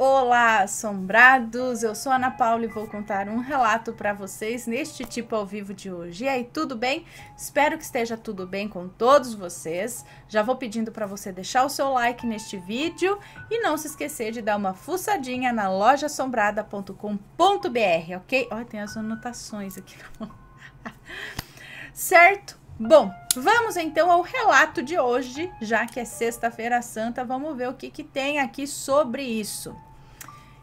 Olá, assombrados! Eu sou a Ana Paula e vou contar um relato para vocês neste tipo ao vivo de hoje. E aí, tudo bem? Espero que esteja tudo bem com todos vocês. Já vou pedindo para você deixar o seu like neste vídeo e não se esquecer de dar uma fuçadinha na lojassombrada.com.br, ok? Olha, tem as anotações aqui na mão. Certo? Bom, vamos então ao relato de hoje, já que é Sexta-feira Santa, vamos ver o que tem aqui sobre isso.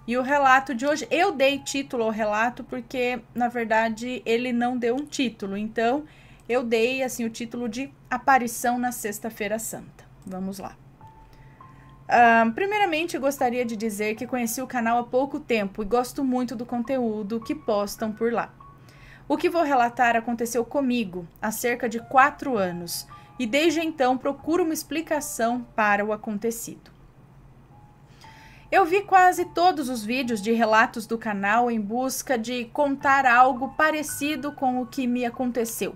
E o relato de hoje, eu dei título ao relato porque, na verdade, ele não deu um título. Então, eu dei, assim, o título de Aparição na Sexta-feira Santa. Vamos lá. Primeiramente, eu gostaria de dizer que conheci o canal há pouco tempo e gosto muito do conteúdo que postam por lá. O que vou relatar aconteceu comigo há cerca de 4 anos e desde então procuro uma explicação para o acontecido. Eu vi quase todos os vídeos de relatos do canal em busca de contar algo parecido com o que me aconteceu,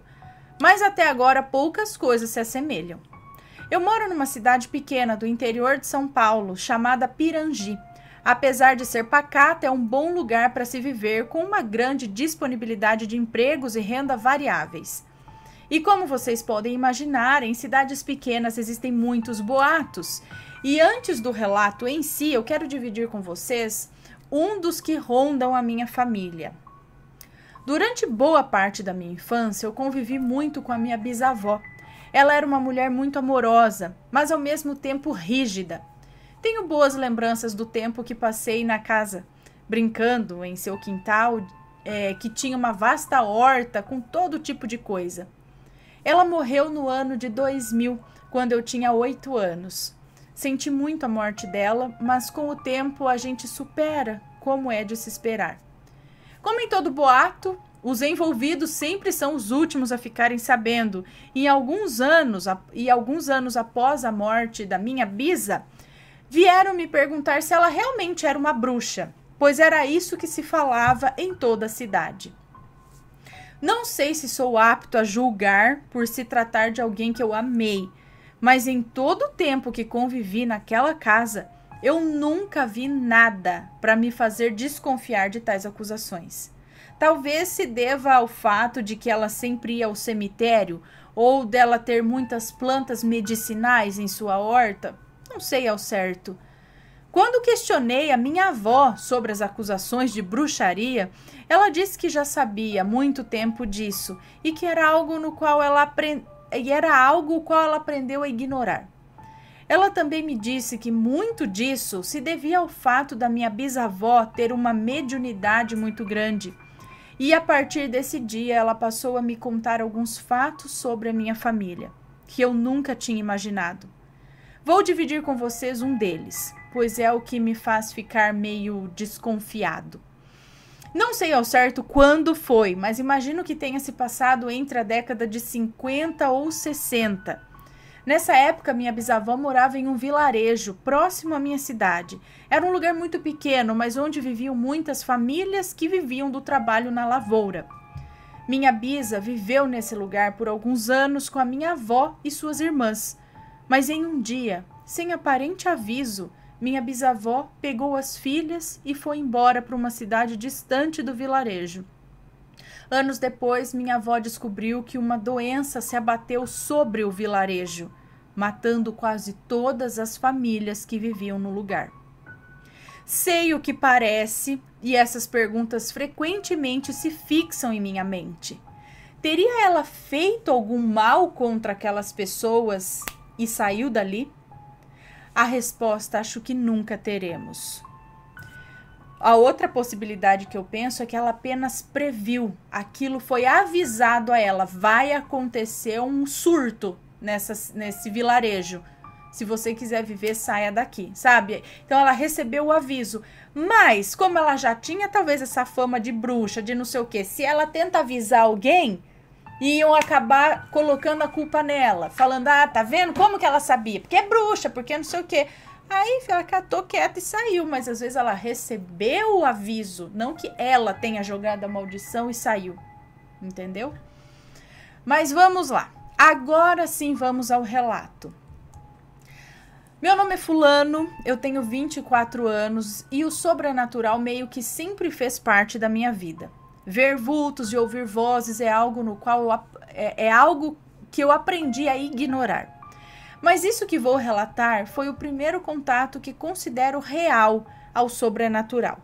mas até agora poucas coisas se assemelham. Eu moro numa cidade pequena do interior de São Paulo, chamada Pirangi. Apesar de ser pacata, é um bom lugar para se viver com uma grande disponibilidade de empregos e renda variáveis. E como vocês podem imaginar, em cidades pequenas existem muitos boatos. E antes do relato em si, eu quero dividir com vocês um dos que rondam a minha família. Durante boa parte da minha infância, eu convivi muito com a minha bisavó. Ela era uma mulher muito amorosa, mas ao mesmo tempo rígida. Tenho boas lembranças do tempo que passei na casa, brincando em seu quintal, que tinha uma vasta horta com todo tipo de coisa. Ela morreu no ano de 2000, quando eu tinha 8 anos. Senti muito a morte dela, mas com o tempo a gente supera, como é de se esperar. Como em todo boato, os envolvidos sempre são os últimos a ficarem sabendo, e alguns anos após a morte da minha bisa, vieram me perguntar se ela realmente era uma bruxa, pois era isso que se falava em toda a cidade. Não sei se sou apto a julgar por se tratar de alguém que eu amei, mas em todo o tempo que convivi naquela casa, eu nunca vi nada para me fazer desconfiar de tais acusações. Talvez se deva ao fato de que ela sempre ia ao cemitério ou dela ter muitas plantas medicinais em sua horta. Não sei ao certo. Quando questionei a minha avó sobre as acusações de bruxaria, ela disse que já sabia há muito tempo disso e que era algo no qual ela aprendeu a ignorar. Ela também me disse que muito disso se devia ao fato da minha bisavó ter uma mediunidade muito grande. E a partir desse dia ela passou a me contar alguns fatos sobre a minha família, que eu nunca tinha imaginado. Vou dividir com vocês um deles, pois é o que me faz ficar meio desconfiado. Não sei ao certo quando foi, mas imagino que tenha se passado entre a década de 50 ou 60. Nessa época, minha bisavó morava em um vilarejo próximo à minha cidade. Era um lugar muito pequeno, mas onde viviam muitas famílias que viviam do trabalho na lavoura. Minha bisa viveu nesse lugar por alguns anos com a minha avó e suas irmãs. Mas em um dia, sem aparente aviso, minha bisavó pegou as filhas e foi embora para uma cidade distante do vilarejo. Anos depois, minha avó descobriu que uma doença se abateu sobre o vilarejo, matando quase todas as famílias que viviam no lugar. Sei o que parece e essas perguntas frequentemente se fixam em minha mente. Teria ela feito algum mal contra aquelas pessoas e saiu dali? A resposta acho que nunca teremos. A outra possibilidade que eu penso é que ela apenas previu. Aquilo foi avisado a ela. Vai acontecer um surto nesse vilarejo. Se você quiser viver, saia daqui, sabe? Então ela recebeu o aviso. Mas, como ela já tinha talvez essa fama de bruxa, de não sei o quê, se ela tenta avisar alguém, iam acabar colocando a culpa nela. Falando, tá vendo? Como que ela sabia? Porque é bruxa, porque não sei o quê. Aí ela catou quieta e saiu, mas às vezes ela recebeu o aviso, não que ela tenha jogado a maldição e saiu, entendeu? Mas vamos lá, agora sim vamos ao relato. Meu nome é Fulano, eu tenho 24 anos e o sobrenatural meio que sempre fez parte da minha vida. Ver vultos e ouvir vozes é algo no qual é algo que eu aprendi a ignorar. Mas isso que vou relatar foi o primeiro contato que considero real ao sobrenatural.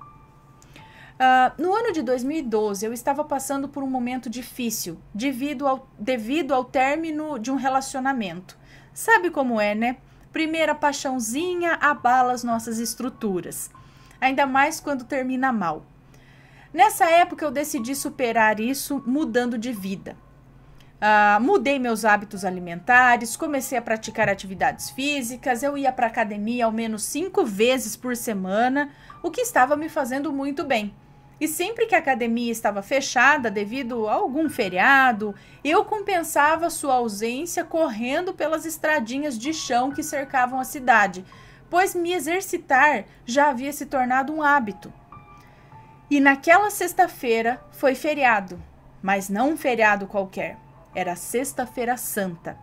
No ano de 2012, eu estava passando por um momento difícil devido ao término de um relacionamento. Sabe como é, né? Primeira paixãozinha abala as nossas estruturas, ainda mais quando termina mal. Nessa época eu decidi superar isso mudando de vida. Mudei meus hábitos alimentares, comecei a praticar atividades físicas, eu ia para a academia ao menos 5 vezes por semana, o que estava me fazendo muito bem. E sempre que a academia estava fechada devido a algum feriado, eu compensava sua ausência correndo pelas estradinhas de chão que cercavam a cidade, pois me exercitar já havia se tornado um hábito. E naquela sexta-feira foi feriado, mas não um feriado qualquer, era Sexta-feira Santa.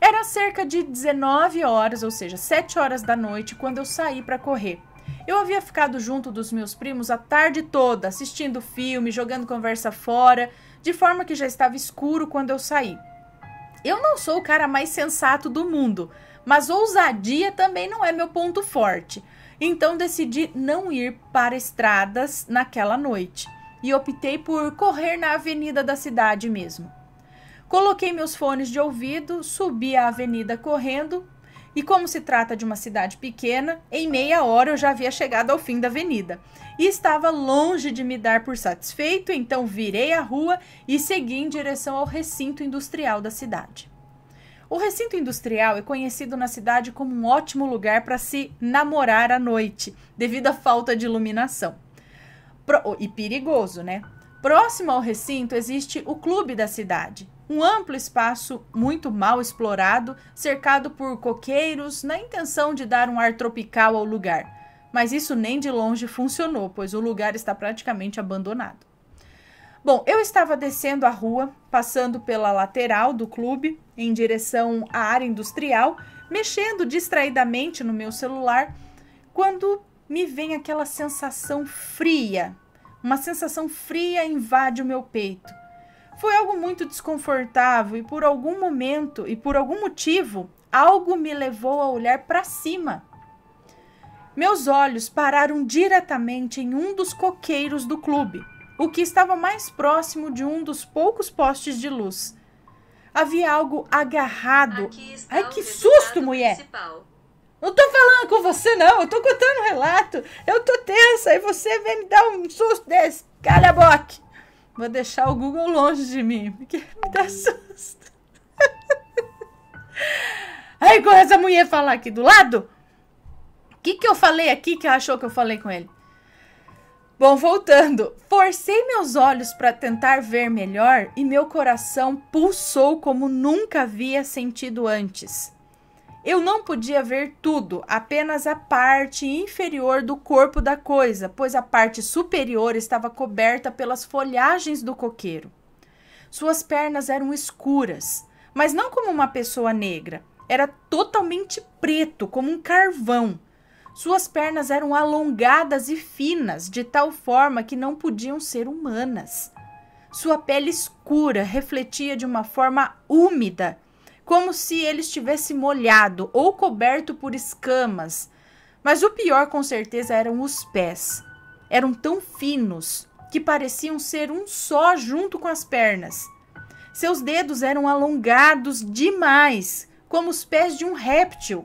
Era cerca de 19 horas, ou seja, 7 horas da noite, quando eu saí para correr. Eu havia ficado junto dos meus primos a tarde toda, assistindo filme, jogando conversa fora, de forma que já estava escuro quando eu saí. Eu não sou o cara mais sensato do mundo, mas ousadia também não é meu ponto forte. Então decidi não ir para estradas naquela noite e optei por correr na avenida da cidade mesmo. Coloquei meus fones de ouvido, subi a avenida correndo. E como se trata de uma cidade pequena, em meia hora eu já havia chegado ao fim da avenida. E estava longe de me dar por satisfeito, então virei a rua e segui em direção ao recinto industrial da cidade. O recinto industrial é conhecido na cidade como um ótimo lugar para se namorar à noite, devido à falta de iluminação. E perigoso, né? Próximo ao recinto existe o clube da cidade. Um amplo espaço muito mal explorado, cercado por coqueiros, na intenção de dar um ar tropical ao lugar. Mas isso nem de longe funcionou, pois o lugar está praticamente abandonado. Bom, eu estava descendo a rua, passando pela lateral do clube, em direção à área industrial, mexendo distraidamente no meu celular, quando me vem aquela sensação fria. Uma sensação fria invade o meu peito. Foi algo muito desconfortável e por algum momento e por algum motivo, algo me levou a olhar para cima. Meus olhos pararam diretamente em um dos coqueiros do clube, o que estava mais próximo de um dos poucos postes de luz. Havia algo agarrado. Ai, que susto, mulher! Principal. Não tô falando com você, não. Eu tô contando um relato. Eu tô tensa e você vem me dar um susto desse. Cala a boca! Vou deixar o Google longe de mim, porque me dá susto. Aí, com essa mulher falar aqui do lado, o que eu falei aqui que ela achou que eu falei com ele? Bom, voltando. Forcei meus olhos para tentar ver melhor e meu coração pulsou como nunca havia sentido antes. Eu não podia ver tudo, apenas a parte inferior do corpo da coisa, pois a parte superior estava coberta pelas folhagens do coqueiro. Suas pernas eram escuras, mas não como uma pessoa negra. Era totalmente preto, como um carvão. Suas pernas eram alongadas e finas, de tal forma que não podiam ser humanas. Sua pele escura refletia de uma forma úmida, como se ele estivesse molhado ou coberto por escamas. Mas o pior, com certeza, eram os pés. Eram tão finos que pareciam ser um só junto com as pernas. Seus dedos eram alongados demais, como os pés de um réptil,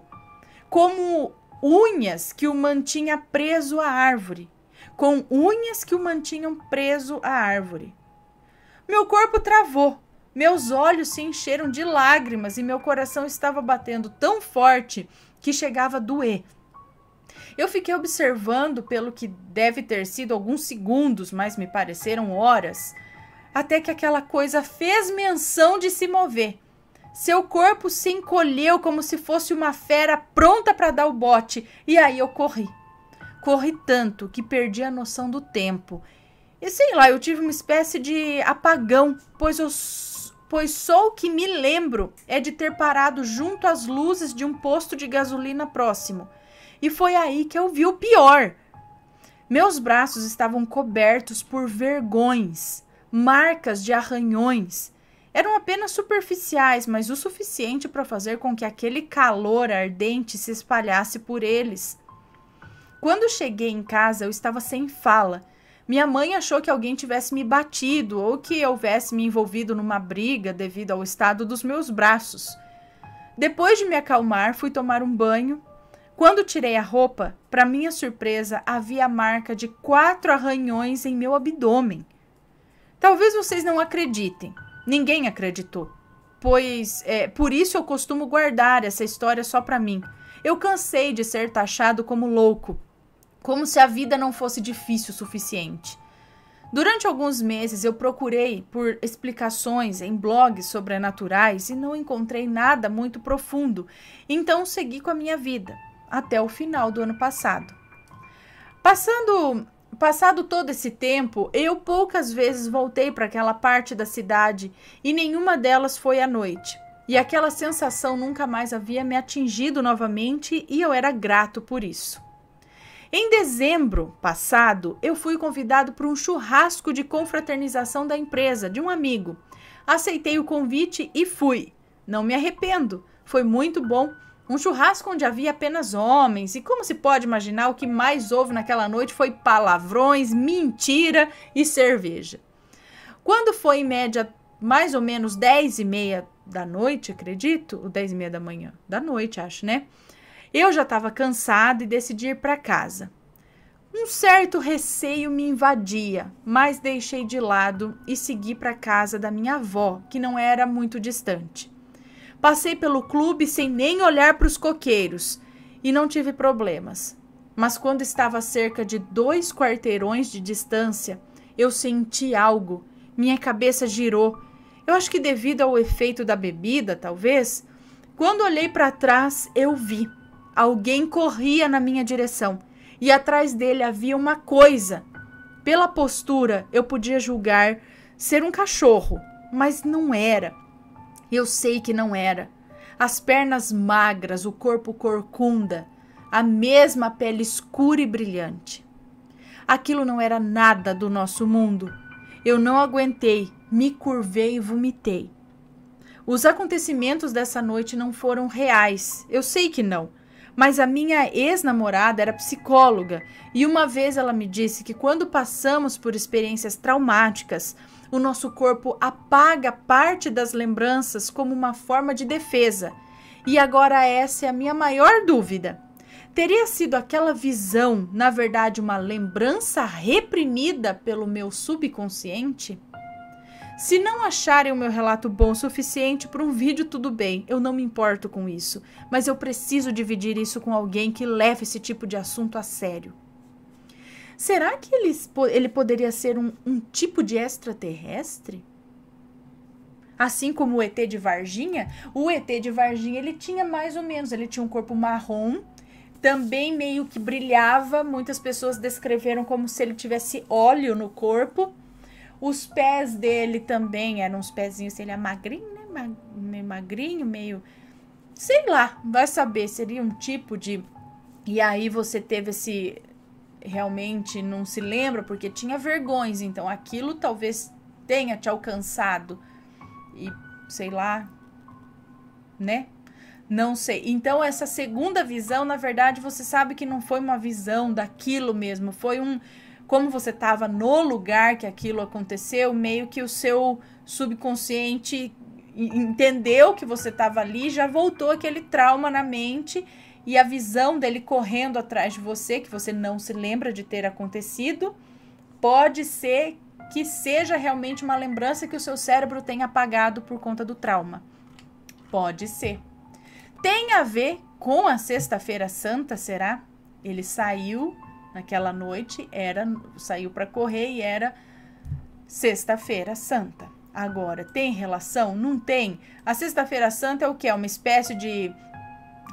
como unhas que o mantinha preso à árvore, com unhas que o mantinham preso à árvore. Meu corpo travou. Meus olhos se encheram de lágrimas e meu coração estava batendo tão forte que chegava a doer. Eu fiquei observando pelo que deve ter sido alguns segundos, mas me pareceram horas, até que aquela coisa fez menção de se mover. Seu corpo se encolheu como se fosse uma fera pronta para dar o bote, e aí eu corri. Corri tanto que perdi a noção do tempo. E sei lá, eu tive uma espécie de apagão, pois pois só o que me lembro é de ter parado junto às luzes de um posto de gasolina próximo. E foi aí que eu vi o pior. Meus braços estavam cobertos por vergões, marcas de arranhões. Eram apenas superficiais, mas o suficiente para fazer com que aquele calor ardente se espalhasse por eles. Quando cheguei em casa, eu estava sem fala. Minha mãe achou que alguém tivesse me batido ou que houvesse me envolvido numa briga devido ao estado dos meus braços. Depois de me acalmar, fui tomar um banho. Quando tirei a roupa, para minha surpresa, havia a marca de 4 arranhões em meu abdômen. Talvez vocês não acreditem. Ninguém acreditou. Pois por isso eu costumo guardar essa história só para mim. Eu cansei de ser taxado como louco. Como se a vida não fosse difícil o suficiente. Durante alguns meses eu procurei por explicações em blogs sobrenaturais e não encontrei nada muito profundo, então segui com a minha vida, até o final do ano passado. Passado todo esse tempo, eu poucas vezes voltei para aquela parte da cidade e nenhuma delas foi à noite. E aquela sensação nunca mais havia me atingido novamente e eu era grato por isso. Em dezembro passado, eu fui convidado para um churrasco de confraternização da empresa, de um amigo. Aceitei o convite e fui. Não me arrependo, foi muito bom. Um churrasco onde havia apenas homens, e como se pode imaginar, o que mais houve naquela noite foi palavrões, mentira e cerveja. Quando foi em média mais ou menos 10h30 da noite, acredito, ou 10h30 da manhã, da noite acho, né? Eu já estava cansada e decidi ir para casa. Um certo receio me invadia, mas deixei de lado e segui para casa da minha avó, que não era muito distante. Passei pelo clube sem nem olhar para os coqueiros e não tive problemas. Mas quando estava a cerca de 2 quarteirões de distância, eu senti algo. Minha cabeça girou. Eu acho que devido ao efeito da bebida, talvez. Quando olhei para trás, eu vi. Alguém corria na minha direção e atrás dele havia uma coisa. Pela postura, eu podia julgar ser um cachorro, mas não era. Eu sei que não era. As pernas magras, o corpo corcunda, a mesma pele escura e brilhante. Aquilo não era nada do nosso mundo. Eu não aguentei, me curvei e vomitei. Os acontecimentos dessa noite não foram reais, eu sei que não. Mas a minha ex-namorada era psicóloga e uma vez ela me disse que quando passamos por experiências traumáticas, o nosso corpo apaga parte das lembranças como uma forma de defesa. E agora essa é a minha maior dúvida. Teria sido aquela visão, na verdade, uma lembrança reprimida pelo meu subconsciente? Se não acharem o meu relato bom o suficiente para um vídeo, tudo bem, eu não me importo com isso, mas eu preciso dividir isso com alguém que leve esse tipo de assunto a sério. Será que ele poderia ser um tipo de extraterrestre? Assim como o ET de Varginha, o ET de Varginha ele tinha mais ou menos, ele tinha um corpo marrom, também meio que brilhava, muitas pessoas descreveram como se ele tivesse óleo no corpo. Os pés dele também eram uns pezinhos, ele é magrinho, né? Meio magrinho, meio... sei lá, vai saber, seria um tipo de... E aí você teve esse... realmente não se lembra, porque tinha vergões, então aquilo talvez tenha te alcançado. E sei lá, né? Não sei. Então essa segunda visão, na verdade, você sabe que não foi uma visão daquilo mesmo, foi um... Como você estava no lugar que aquilo aconteceu, meio que o seu subconsciente entendeu que você estava ali, já voltou aquele trauma na mente e a visão dele correndo atrás de você, que você não se lembra de ter acontecido, pode ser que seja realmente uma lembrança que o seu cérebro tenha apagado por conta do trauma. Pode ser. Tem a ver com a Sexta-feira Santa, será? Ele saiu... Naquela noite, saiu para correr e era Sexta-feira Santa. Agora, tem relação? Não tem. A Sexta-feira Santa é o quê? É uma espécie de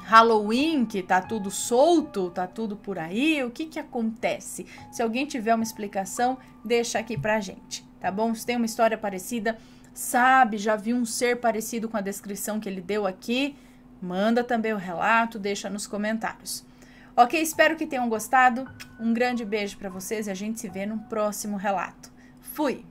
Halloween, que tá tudo solto, tá tudo por aí. O que que acontece? Se alguém tiver uma explicação, deixa aqui pra gente, tá bom? Se tem uma história parecida, sabe, já viu um ser parecido com a descrição que ele deu aqui? Manda também o relato, deixa nos comentários. Ok, espero que tenham gostado. Um grande beijo para vocês e a gente se vê no próximo relato. Fui!